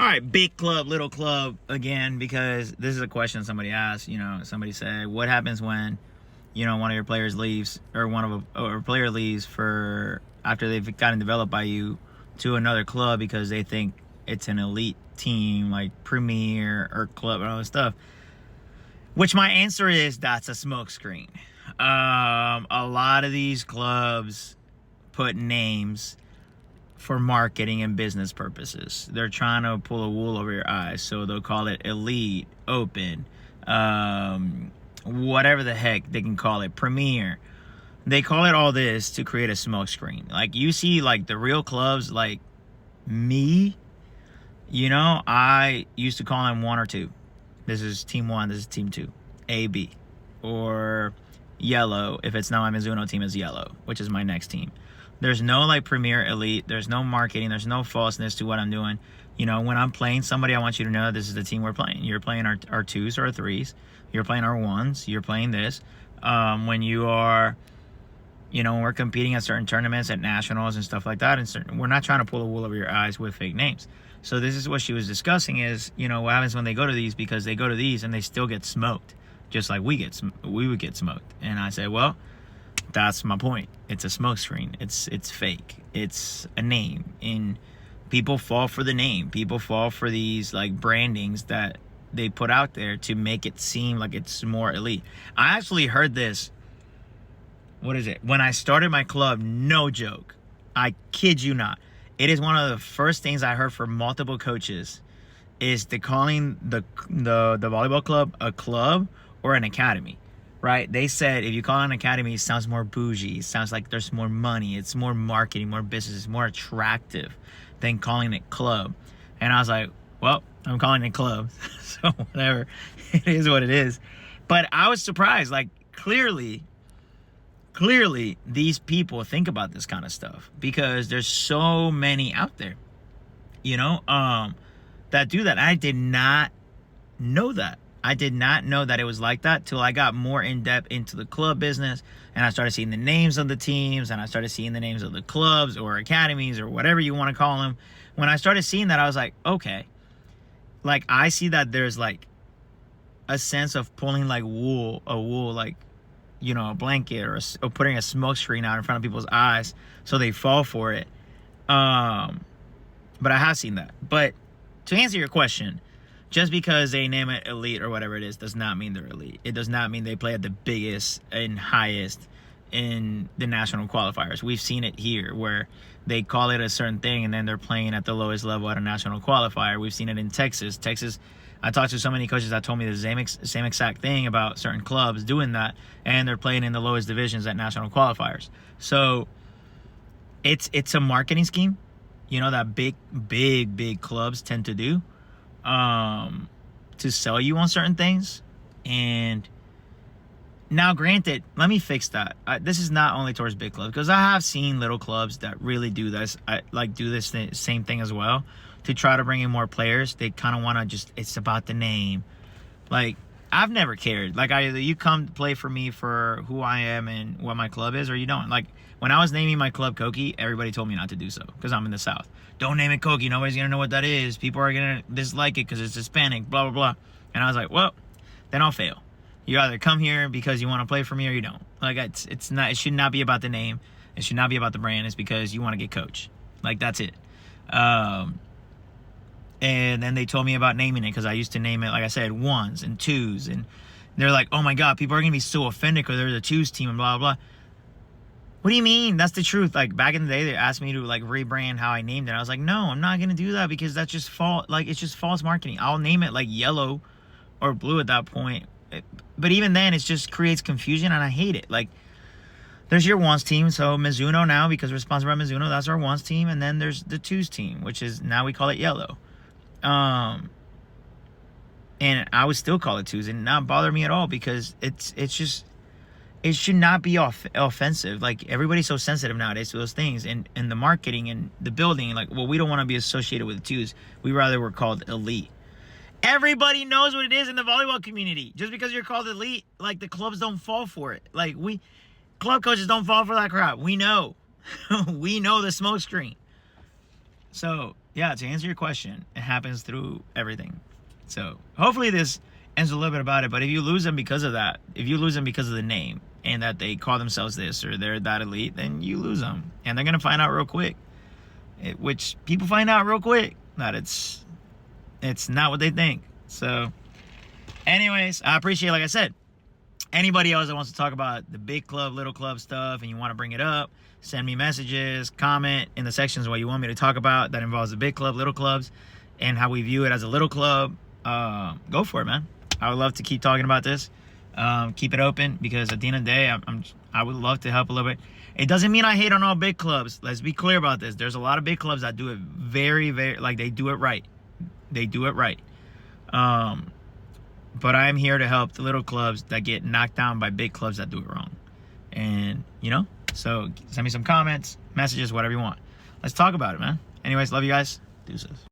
All right, big club, little club again, because this is a question somebody asked. Somebody said, what happens when, one of your players leaves, or a player leaves for after they've gotten developed by you to another club because they think it's an elite team like Premier or club and all this stuff. Which my answer is that's a smokescreen. A lot of these clubs put names for marketing and business purposes. They're trying to pull a wool over your eyes, so they'll call it elite, open, whatever the heck they can call it, premier. They call it all this to create a smokescreen. Like you see, like the real clubs, like me. I used to call them 1 or 2. This is team 1. This is team 2. A, B, or yellow. If it's not my Mizuno team, is yellow, which is my next team. There's no like premier elite. There's no marketing. There's no falseness to what I'm doing. When I'm playing somebody, I want you to know this is the team we're playing. You're playing our 2s or our 3s. You're playing our 1s. You're playing this. When you are, when we're competing at certain tournaments, at nationals and stuff like that, and we're not trying to pull the wool over your eyes with fake names. So this is what she was discussing is, what happens when they go to these, because they go to these and they still get smoked, just like we would get smoked. And I said, well, that's my point. It's a smokescreen. It's fake. It's a name, and people fall for the name. People fall for these like brandings that they put out there to make it seem like it's more elite. I actually heard this. What is it? When I started my club, no joke. I kid you not. It is one of the first things I heard from multiple coaches is calling the volleyball club a club or an academy. Right? They said if you call it an academy, it sounds more bougie. It sounds like there's more money. It's more marketing, more business. It's more attractive than calling it club. And I was like, well, I'm calling it club. So whatever. It is what it is. But I was surprised. Like clearly these people think about this kind of stuff because there's so many out there, that do that. I did not know that. I did not know that it was like that till I got more in depth into the club business, and I started seeing the names of the teams, and I started seeing the names of the clubs or academies or whatever you want to call them. When I started seeing that, I was like, okay, like I see that there's like a sense of pulling like a wool, like, a blanket or putting a smoke screen out in front of people's eyes so they fall for it. But I have seen that. But to answer your question, just because they name it elite or whatever it is does not mean they're elite. It does not mean they play at the biggest and highest in the national qualifiers. We've seen it here where they call it a certain thing and then they're playing at the lowest level at a national qualifier. We've seen it in Texas. I talked to so many coaches that told me the same exact thing about certain clubs doing that, and they're playing in the lowest divisions at national qualifiers. So it's a marketing scheme, that big clubs tend to do. To sell you on certain things. And now granted, let me fix that. This is not only towards big clubs, because I have seen little clubs that really do this. Same thing as well to try to bring in more players. They kind of want to it's about the name. Like I've never cared. Like either you come play for me for who I am and what my club is, or you don't. Like when I was naming my club Koki, everybody told me not to do so because I'm in the South. Don't name it Koki. Nobody's going to know what that is. People are going to dislike it because it's Hispanic, blah, blah, blah. And I was like, well, then I'll fail. You either come here because you want to play for me or you don't. Like it's not. It should not be about the name. It should not be about the brand. It's because you want to get coached. Like that's it. And then they told me about naming it because I used to name it, like I said, 1s and 2s. And they're like, oh my God, people are going to be so offended because they're the 2s team and blah, blah, blah. What do you mean? That's the truth. Like back in the day, they asked me to like rebrand how I named it. I was like, no, I'm not going to do that because that's just false. Like it's just false marketing. I'll name it like yellow or blue at that point. But even then, it just creates confusion and I hate it. Like there's your 1s team. So Mizuno now, because we're sponsored by Mizuno, that's our 1s team. And then there's the 2s team, which is now we call it yellow. And I would still call it 2s and not bother me at all because it's just, it should not be offensive. Like everybody's so sensitive nowadays to those things and the marketing and the building. Like, well, we don't want to be associated with the 2s. We rather were called elite. Everybody knows what it is in the volleyball community. Just because you're called elite, like the clubs don't fall for it. Like club coaches don't fall for that crap. We know. We know the smoke screen. So yeah, to answer your question, it happens through everything. So hopefully this ends a little bit about it. But if you lose them because of that, if you lose them because of the name and that they call themselves this or they're that elite, then you lose them, and they're gonna find out real quick. Which people find out real quick that it's not what they think. So, anyways, I appreciate, like I said, anybody else that wants to talk about the big club, little club stuff, and you want to bring it up, send me messages, comment in the sections what you want me to talk about that involves the big club, little clubs, and how we view it as a little club. Go for it, man. I would love to keep talking about this. Keep it open, because at the end of the day, I would love to help a little bit. It doesn't mean I hate on all big clubs. Let's be clear about this. There's a lot of big clubs that do it very, very, like, they do it right. They do it right. But I'm here to help the little clubs that get knocked down by big clubs that do it wrong. And, so send me some comments, messages, whatever you want. Let's talk about it, man. Anyways, love you guys. Deuces.